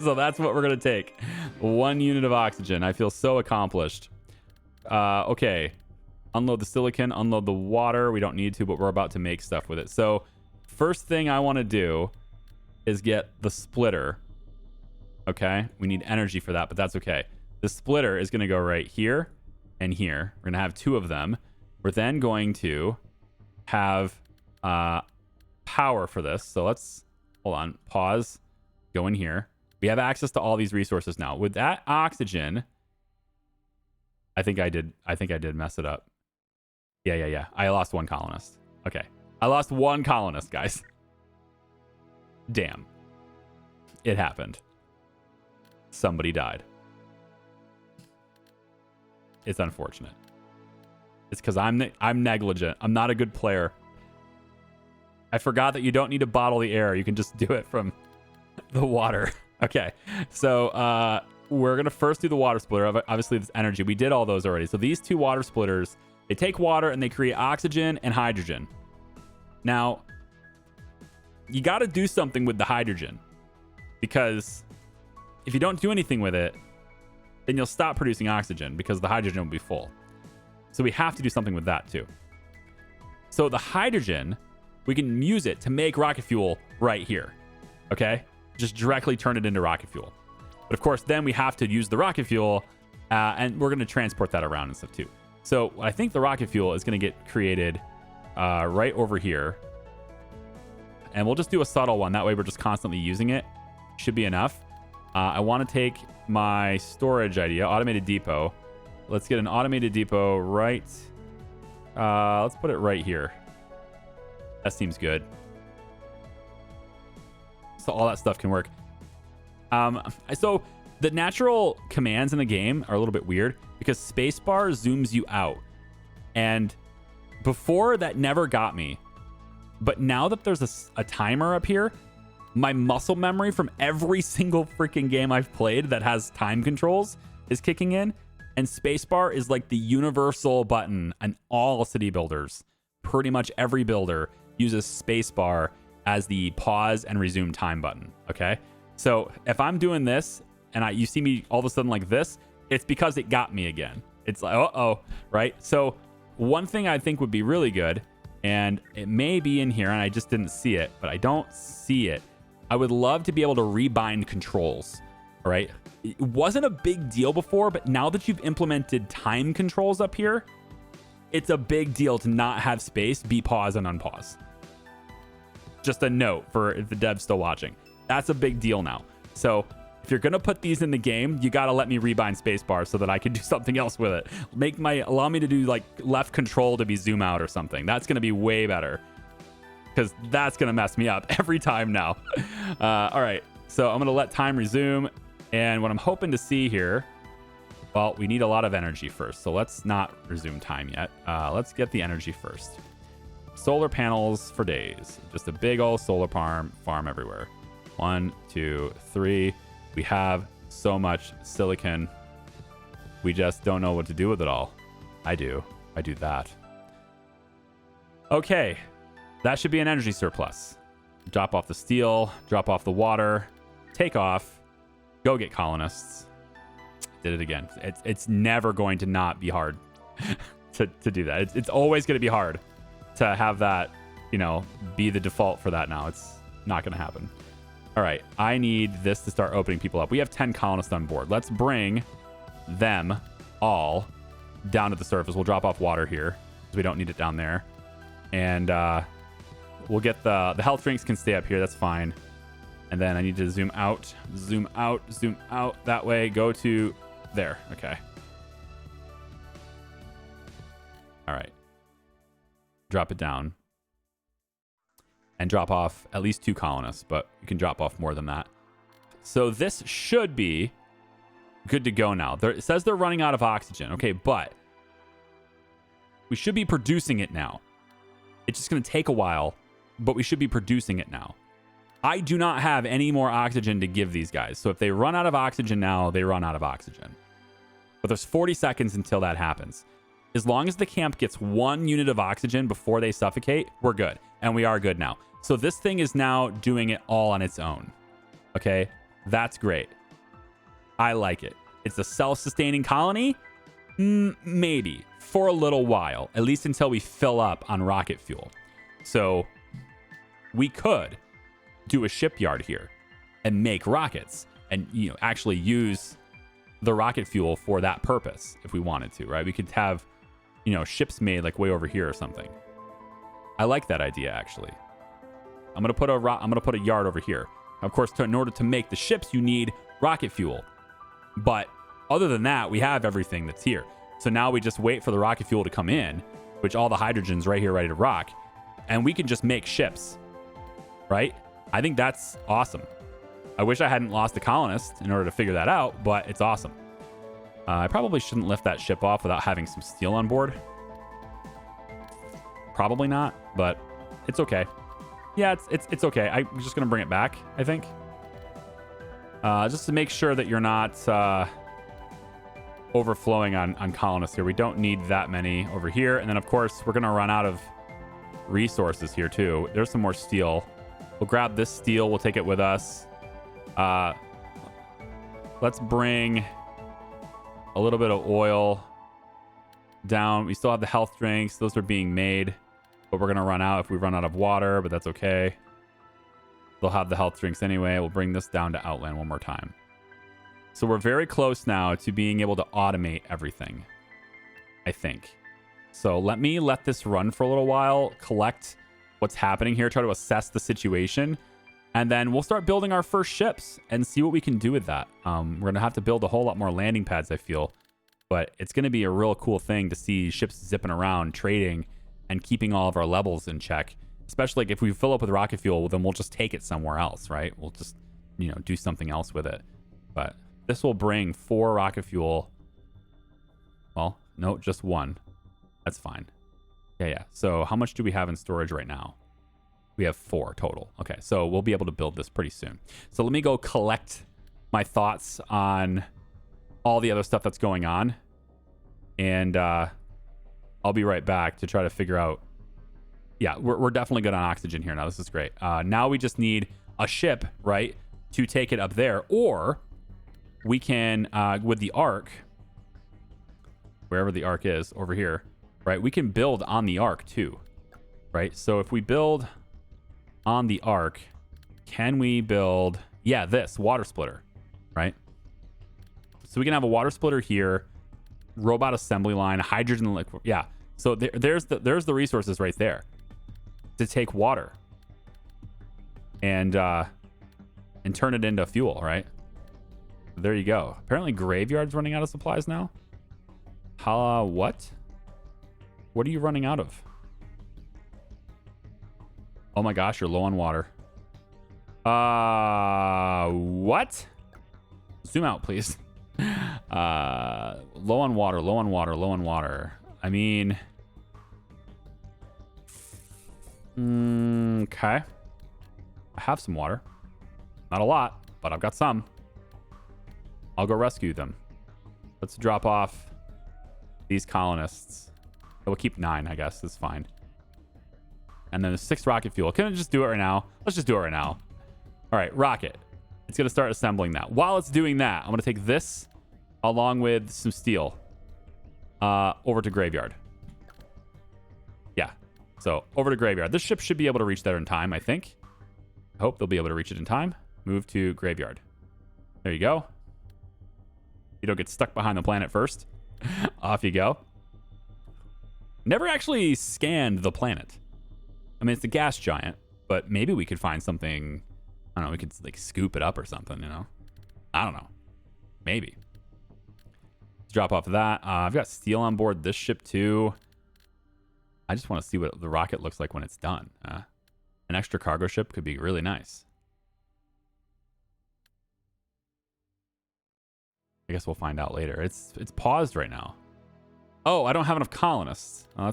So that's what we're going to take. 1 unit of oxygen. I feel so accomplished. Okay. Unload the silicon, unload the water. We don't need to, but we're about to make stuff with it. So first thing I want to do is get the splitter. Okay, we need energy for that, but that's okay. The splitter is going to go right here and here. We're going to have 2 of them. We're then going to have power for this. So let's, hold on, pause, go in here. We have access to all these resources now. With that oxygen, I think I did mess it up. Yeah. I lost 1 colonist. Okay, I lost 1 colonist, guys. Damn. It happened. Somebody died. It's unfortunate. It's because I'm negligent. I'm not a good player. I forgot that you don't need to bottle the air. You can just do it from the water. Okay, so we're going to first do the water splitter. Obviously, this energy. We did all those already. So these 2 water splitters, they take water and they create oxygen and hydrogen. Now, you got to do something with the hydrogen, because if you don't do anything with it, then you'll stop producing oxygen because the hydrogen will be full. So we have to do something with that too. So the hydrogen, we can use it to make rocket fuel right here. Okay? Just directly turn it into rocket fuel. But of course, then we have to use the rocket fuel, and we're going to transport that around and stuff too. So I think the rocket fuel is going to get created right over here. And we'll just do a subtle one. That way we're just constantly using it. Should be enough. I want to take my storage idea, automated depot. Let's get an automated depot right. Let's put it right here. That seems good. So all that stuff can work. So the natural commands in the game are a little bit weird because spacebar zooms you out. And before, that never got me. But now that there's a timer up here, my muscle memory from every single freaking game I've played that has time controls is kicking in. And spacebar is like the universal button in all city builders. Pretty much every builder uses spacebar as the pause and resume time button. Okay, so if I'm doing this and you see me all of a sudden like this, it's because it got me again. It's like, uh-oh, right? So one thing I think would be really good, and it may be in here and I just didn't see it, but I don't see it. I would love to be able to rebind controls. All right, it wasn't a big deal before, but now that you've implemented time controls up here, it's a big deal to not have space be pause and unpause. Just a note for if the dev's still watching. That's a big deal now. So if you're gonna put these in the game, you gotta let me rebind spacebar so that I can do something else with it. Allow me to do like left control to be zoom out or something. That's gonna be way better, because that's gonna mess me up every time now. All right, so I'm gonna let time resume. And what I'm hoping to see here, well, we need a lot of energy first. So let's not resume time yet. Let's get the energy first. Solar panels for days. Just a big old solar farm everywhere. 1, 2, 3. We have so much silicon. We just don't know what to do with it all. I do that. Okay. That should be an energy surplus. Drop off the steel, drop off the water, take off. Go get colonists. Did it again. It's never going to not be hard to do that. It's always going to be hard to have that, be the default for that now. It's not going to happen. All right. I need this to start opening people up. We have 10 colonists on board. Let's bring them all down to the surface. We'll drop off water here because we don't need it down there. And we'll get the health drinks can stay up here. That's fine. And then I need to zoom out. That way, go to there. Okay. All right. Drop it down. And drop off at least 2 colonists, but you can drop off more than that. So this should be good to go now. It says they're running out of oxygen. Okay, but we should be producing it now. It's just going to take a while, but we should be producing it now. I do not have any more oxygen to give these guys. So if they run out of oxygen now, they run out of oxygen. But there's 40 seconds until that happens. As long as the camp gets 1 unit of oxygen before they suffocate, we're good. And we are good now. So this thing is now doing it all on its own. Okay, that's great. I like it. It's a self-sustaining colony? Maybe. For a little while. At least until we fill up on rocket fuel. So we could do a shipyard here and make rockets and actually use the rocket fuel for that purpose if we wanted to, right? We could have ships made like way over here or something. I like that idea actually. I'm gonna put a yard over here. Of course, in order to make the ships, you need rocket fuel. But other than that, we have everything that's here. So now we just wait for the rocket fuel to come in, which all the hydrogen's right here ready to rock, and we can just make ships, right? I think that's awesome. I wish I hadn't lost a colonist in order to figure that out, but it's awesome. I probably shouldn't lift that ship off without having some steel on board. Probably not, but it's okay. Yeah, it's okay. I'm just gonna bring it back, I think. Just to make sure that you're not overflowing on colonists here. We don't need that many over here. And then, of course, we're gonna run out of resources here, too. There's some more steel. We'll grab this steel. We'll take it with us. Let's bring a little bit of oil down. We still have the health drinks. Those are being made. But we're going to run out if we run out of water, but that's okay. They'll have the health drinks anyway. We'll bring this down to Outland one more time. So we're very close now to being able to automate everything, I think. So let this run for a little while, collect what's happening here, try to assess the situation, and then we'll start building our first ships and see what we can do with that. We're going to have to build a whole lot more landing pads, I feel. But it's going to be a real cool thing to see ships zipping around, trading, and keeping all of our levels in check. Especially like if we fill up with rocket fuel, then we'll just take it somewhere else, right? We'll just, do something else with it. But this will bring 4 rocket fuel. Well, no, just 1. That's fine. Yeah. So how much do we have in storage right now? We have 4 total. Okay, so we'll be able to build this pretty soon. So let me go collect my thoughts on all the other stuff that's going on. And I'll be right back to try to figure out. Yeah, we're definitely good on oxygen here now. This is great. Now we just need a ship, right, to take it up there. Or we can, with the Ark, wherever the Ark is, over here, right, we can build on the Ark too, right? So if we build on the Ark, can we build, this water splitter, right? So we can have a water splitter here, robot assembly line, hydrogen liquid. Yeah. So there's the resources right there to take water and turn it into fuel, right? There you go. Apparently Graveyard's running out of supplies now. What? What are you running out of? Oh my gosh, you're low on water. What? Zoom out, please. Low on water. I mean, okay. I have some water. Not a lot, but I've got some. I'll go rescue them. Let's drop off these colonists. We'll keep 9, I guess. That's fine. And then the 6 rocket fuel. Can I just do it right now? Let's just do it right now. All right, rocket. It's going to start assembling that. While it's doing that, I'm going to take this along with some steel over to Graveyard. Yeah, so over to Graveyard. This ship should be able to reach there in time, I think. I hope they'll be able to reach it in time. Move to Graveyard. There you go. You don't get stuck behind the planet first. Off you go. Never actually scanned the planet. I mean, it's a gas giant, but maybe we could find something. I don't know. We could like scoop it up or something, I don't know. Maybe. Let's drop off of that. I've got steel on board this ship too. I just want to see what the rocket looks like when it's done. An extra cargo ship could be really nice. I guess we'll find out later. It's paused right now. Oh, I don't have enough colonists. Oh,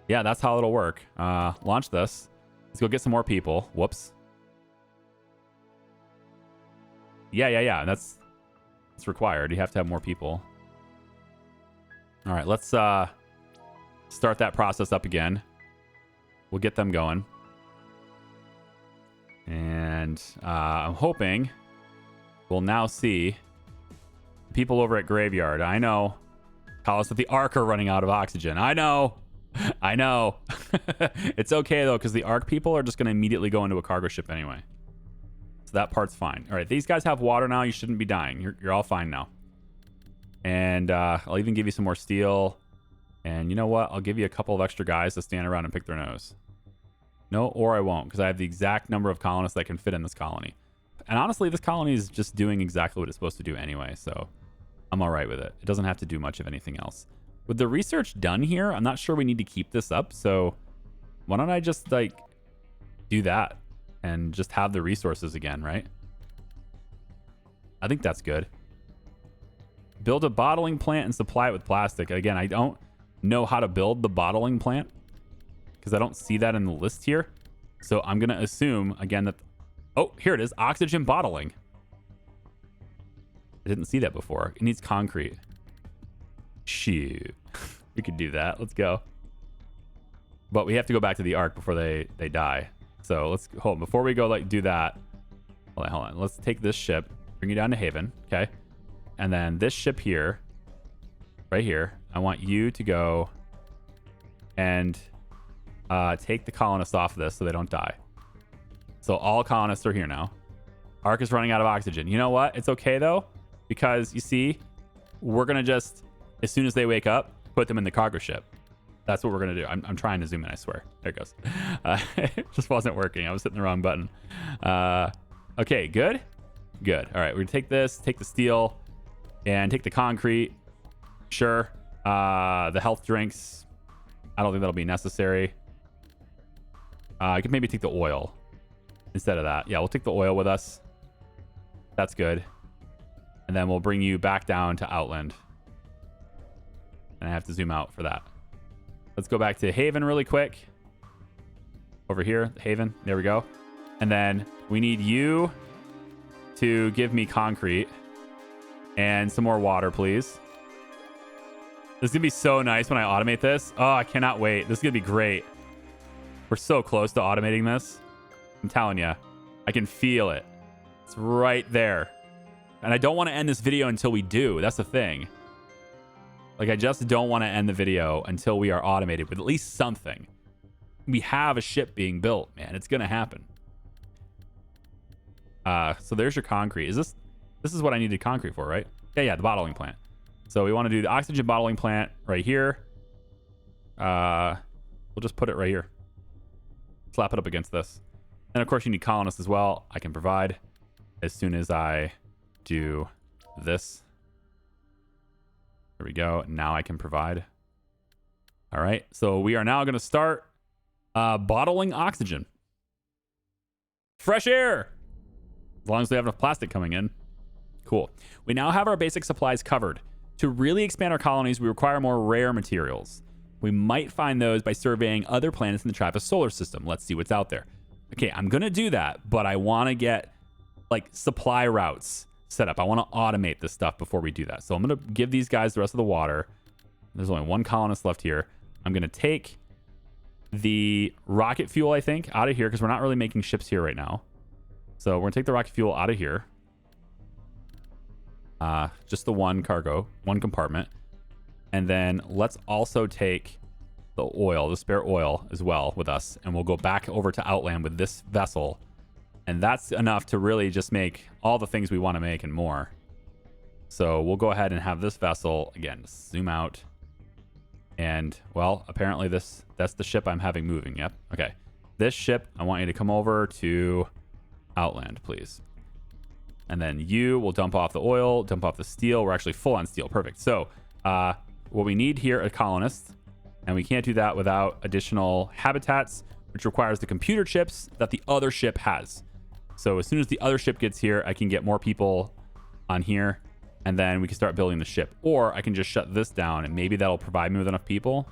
that's how it'll work. Launch this. Let's go get some more people. Whoops. Yeah. That's required. You have to have more people. All right, let's start that process up again. We'll get them going. And I'm hoping we'll now see people over at Graveyard. I know. Tell us that the Ark are running out of oxygen. I know. It's okay, though, because the Ark people are just going to immediately go into a cargo ship anyway. So that part's fine. All right, these guys have water now. You shouldn't be dying. You're all fine now. And I'll even give you some more steel. And you know what? I'll give you a couple of extra guys to stand around and pick their nose. No, or I won't, because I have the exact number of colonists that can fit in this colony. And honestly, this colony is just doing exactly what it's supposed to do anyway, so I'm all right with it. It doesn't have to do much of anything else. With the research done here, I'm not sure we need to keep this up, so why don't I just, do that and just have the resources again, right? I think that's good. Build a bottling plant and supply it with plastic. Again, I don't know how to build the bottling plant because I don't see that in the list here. So I'm going to assume, again, that... Oh, here it is. Oxygen bottling. I didn't see that before. It needs concrete. Shoot. We could do that. Let's go. But we have to go back to the Ark before they die. So let's... Hold on. Before we go do that... Hold on. Let's take this ship. Bring you down to Haven. Okay. And then this ship here... Right here. I want you to go... And... take the colonists off of this so they don't die. So all colonists are here now. Ark is running out of oxygen. You know what? It's okay though, because you see, we're gonna just, as soon as they wake up, put them in the cargo ship. That's what we're gonna do. I'm trying to zoom in. I swear. There it goes. It just wasn't working. I was hitting the wrong button. Okay, good. Good. All right, we're gonna take this, take the steel, and take the concrete. Sure. The health drinks. I don't think that'll be necessary. I could maybe take the oil instead of that. Yeah, we'll take the oil with us. That's good. And then we'll bring you back down to Outland. And I have to zoom out for that. Let's go back to Haven really quick. Over here, Haven. There we go. And then we need you to give me concrete and some more water, please. This is going to be so nice when I automate this. Oh, I cannot wait. This is going to be great. We're so close to automating this. I'm telling you, I can feel it. It's right there. And I don't want to end this video until we do. That's the thing. Like, I just don't want to end the video until we are automated with at least something. We have a ship being built, man. It's going to happen. So there's your concrete. This is what I needed concrete for, right? Yeah, the bottling plant. So we want to do the oxygen bottling plant right here. We'll just put it right here. Slap it up against this. And of course you need colonists as well. I can provide as soon as I do this. There we go. Now I can provide. All right. So we are now going to start bottling oxygen. Fresh air. As long as we have enough plastic coming in. Cool. We now have our basic supplies covered. To really expand our colonies, we require more rare materials. We might find those by surveying other planets in the Trappist solar system. Let's see what's out there. Okay, I'm going to do that, but I want to get like supply routes set up. I want to automate this stuff before we do that. So I'm going to give these guys the rest of the water. There's only one colonist left here. I'm going to take the rocket fuel, I think, out of here because we're not really making ships here right now. So we're going to take the rocket fuel out of here. Just the one cargo, one compartment. And then let's also take the oil, the spare oil as well with us. And we'll go back over to Outland with this vessel. And that's enough to really just make all the things we want to make and more. So we'll go ahead and have this vessel, again, zoom out. And, well, apparently that's the ship I'm having moving. Yep. Okay. This ship, I want you to come over to Outland, please. And then you will dump off the oil, dump off the steel. We're actually full on steel. Perfect. So, what we need here are colonists, and we can't do that without additional habitats, which requires the computer chips that the other ship has. So as soon as the other ship gets here, I can get more people on here, and then we can start building the ship. Or I can just shut this down, and maybe that'll provide me with enough people.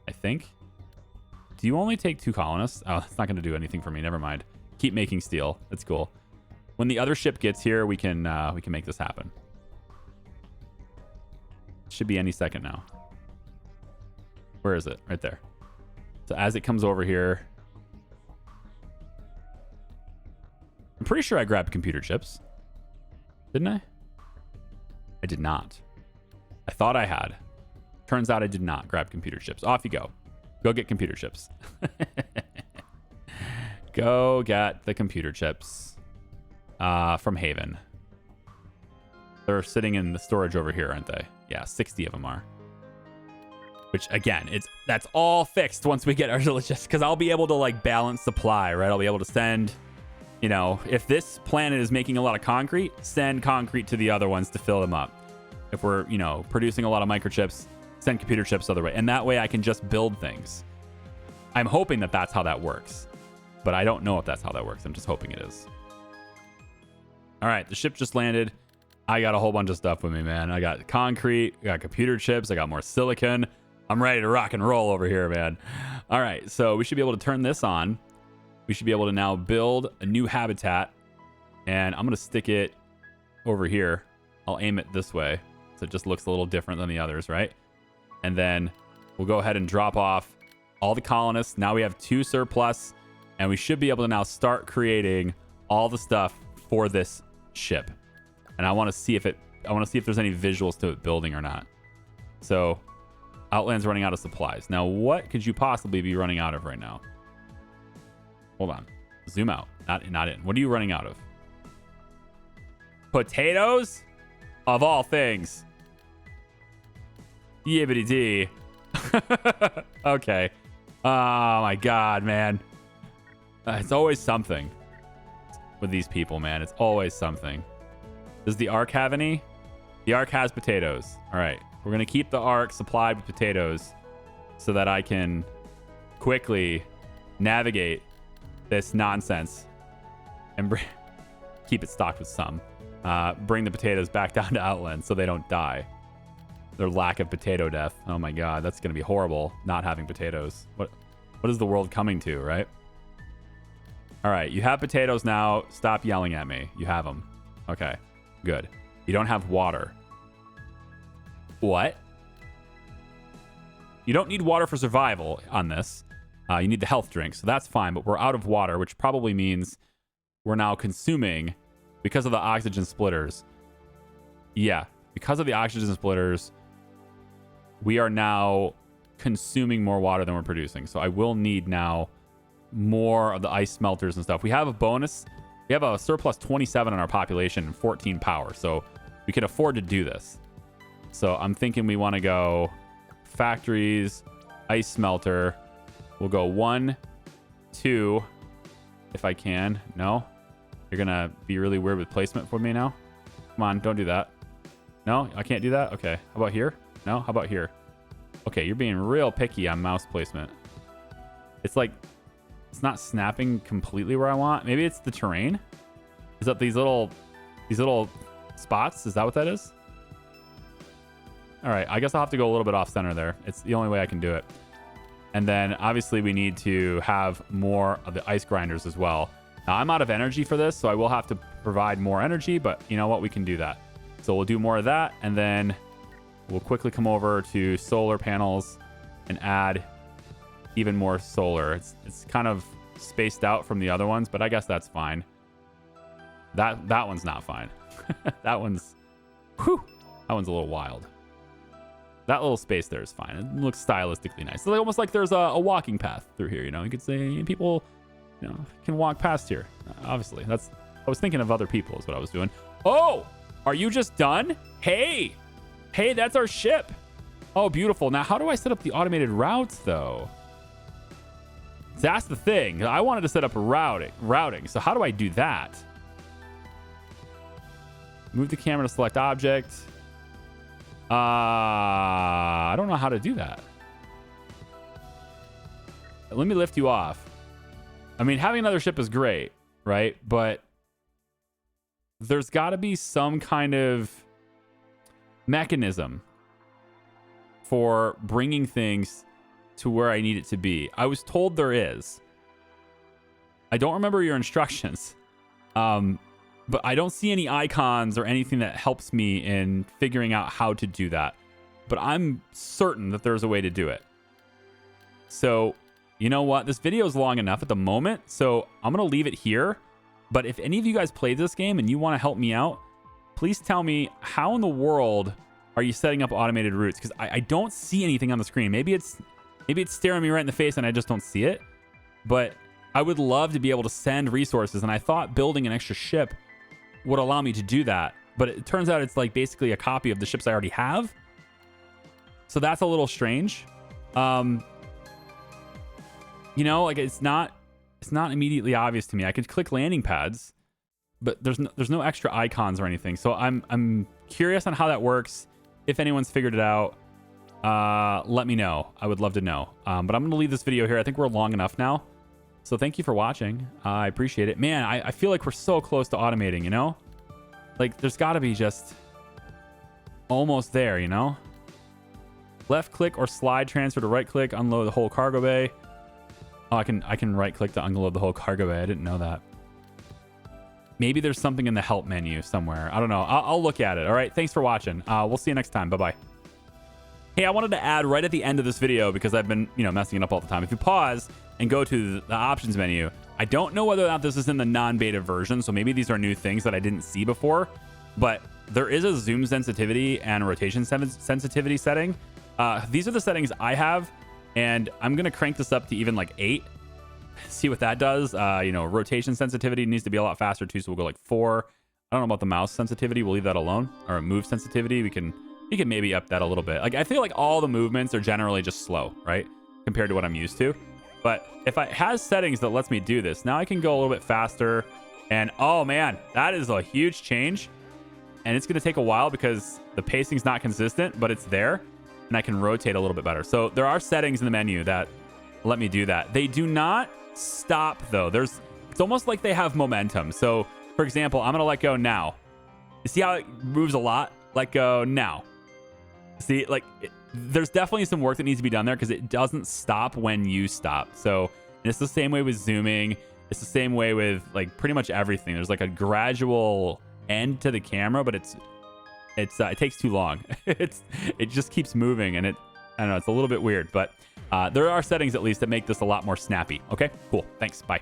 I think. Do you only take 2 colonists? Oh, that's not going to do anything for me. Never mind. Keep making steel. That's cool. When the other ship gets here, we can make this happen. Should be any second now. Where is it? Right there. So as it comes over here, I'm pretty sure I grabbed computer chips. Didn't I? I did not. I thought I had. Turns out I did not grab computer chips. Off you go. Go get computer chips. Go get the computer chips from Haven. They're sitting in the storage over here, aren't they? Yeah, 60 of them are. Which, again, that's all fixed once we get our delicious, because I'll be able to, like, balance supply, right? I'll be able to send, you know, if this planet is making a lot of concrete, send concrete to the other ones to fill them up. If we're, you know, producing a lot of microchips, send computer chips the other way. And that way I can just build things. I'm hoping that that's how that works. But I don't know if that's how that works. I'm just hoping it is. All right, the ship just landed. I got a whole bunch of stuff with me, man. I got concrete, I got computer chips, I got more silicon. I'm ready to rock and roll over here, man. All right, so we should be able to turn this on. We should be able to now build a new habitat. And I'm going to stick it over here. I'll aim it this way, so it just looks a little different than the others, right? And then we'll go ahead and drop off all the colonists. Now we have 2 surplus, and we should be able to now start creating all the stuff for this ship. And I want to see if there's any visuals to it building or not. So Outland's running out of supplies. Now, what could you possibly be running out of right now? Hold on. Zoom out. Not in. What are you running out of? Potatoes? Of all things. Yibbity dee. Okay. Oh my god, man. It's always something with these people, man. It's always something. Does the Ark have any? The Ark has potatoes. All right. We're going to keep the Ark supplied with potatoes so that I can quickly navigate this nonsense and keep it stocked with some. Bring the potatoes back down to Outland so they don't die. Their lack of potato death. Oh my god, that's going to be horrible, not having potatoes. What is the world coming to, right? All right, you have potatoes now. Stop yelling at me. You have them. Okay, good. You don't have water. What? You don't need water for survival on this. You need the health drink, so that's fine, but we're out of water, which probably means we're now consuming, because of the oxygen splitters. Yeah, because of the oxygen splitters, we are now consuming more water than we're producing. So I will need now more of the ice smelters and stuff. We have a bonus. We have a surplus 27 in our population and 14 power, so we can afford to do this. So I'm thinking we want to go factories, ice smelter. We'll go 1, 2, if I can. No? You're going to be really weird with placement for me now? Come on, don't do that. No? I can't do that? Okay. How about here? No? How about here? Okay, you're being real picky on mouse placement. It's like, it's not snapping completely where I want. Maybe it's the terrain? Is that these little spots? Is that what that is? All right, I guess I'll have to go a little bit off center there. It's the only way I can do it. And then obviously we need to have more of the ice grinders as well. Now I'm out of energy for this, so I will have to provide more energy, but you know what? We can do that. So we'll do more of that, and then we'll quickly come over to solar panels and add even more solar. It's kind of spaced out from the other ones, but I guess that's fine. That one's not fine. That one's a little wild. That little space there is fine. It looks stylistically nice. It's almost like there's a walking path through here. You know, you could say people, can walk past here. Obviously, I was thinking of other people is what I was doing. Oh, are you just done? Hey, that's our ship. Oh, beautiful. Now, how do I set up the automated routes though? That's the thing. I wanted to set up routing. So how do I do that? Move the camera to select object. I don't know how to do that. Let me lift you off. I mean, having another ship is great, right? But there's got to be some kind of mechanism for bringing things to where I need it to be. I was told there is. I don't remember your instructions. But I don't see any icons or anything that helps me in figuring out how to do that. But I'm certain that there's a way to do it. So, you know what? This video is long enough at the moment, so I'm going to leave it here. But if any of you guys played this game and you want to help me out, please tell me how in the world are you setting up automated routes? Because I don't see anything on the screen. Maybe it's staring me right in the face and I just don't see it. But I would love to be able to send resources, and I thought building an extra ship would allow me to do that, but it turns out it's like basically a copy of the ships I already have. So that's a little strange. Like it's not immediately obvious to me. I could click landing pads, but there's no extra icons or anything. So I'm curious on how that works. If anyone's figured it out, let me know. I would love to know. But I'm going to leave this video here. I think we're long enough now. So thank you for watching. I appreciate it. Man, I feel like we're so close to automating, you know? Like, there's got to be just almost there, you know? Left click or slide transfer to right click, unload the whole cargo bay. Oh, I can right click to unload the whole cargo bay. I didn't know that. Maybe there's something in the help menu somewhere. I don't know. I'll look at it. All right. Thanks for watching. We'll see you next time. Bye-bye. Hey, I wanted to add right at the end of this video, because I've been, messing it up all the time. If you pause and go to the options menu, I don't know whether or not this is in the non-beta version, so maybe these are new things that I didn't see before, but there is a zoom sensitivity and rotation sensitivity setting. These are the settings I have, and I'm going to crank this up to even like 8. See what that does. Rotation sensitivity needs to be a lot faster too, so we'll go like 4. I don't know about the mouse sensitivity. We'll leave that alone. Or move sensitivity, we can maybe up that a little bit. Like, I feel like all the movements are generally just slow, right? Compared to what I'm used to. But if it has settings that lets me do this, now I can go a little bit faster. And oh man, that is a huge change. And it's going to take a while because the pacing's not consistent, but it's there. And I can rotate a little bit better. So there are settings in the menu that let me do that. They do not stop though. It's almost like they have momentum. So for example, I'm going to let go now. You see how it moves a lot? Let go now. See, there's definitely some work that needs to be done there because it doesn't stop when you stop. So it's the same way with zooming. It's the same way with like pretty much everything. There's like a gradual end to the camera, but it takes too long. It just keeps moving, and I don't know, it's a little bit weird, but there are settings at least that make this a lot more snappy. Okay, cool. Thanks. Bye.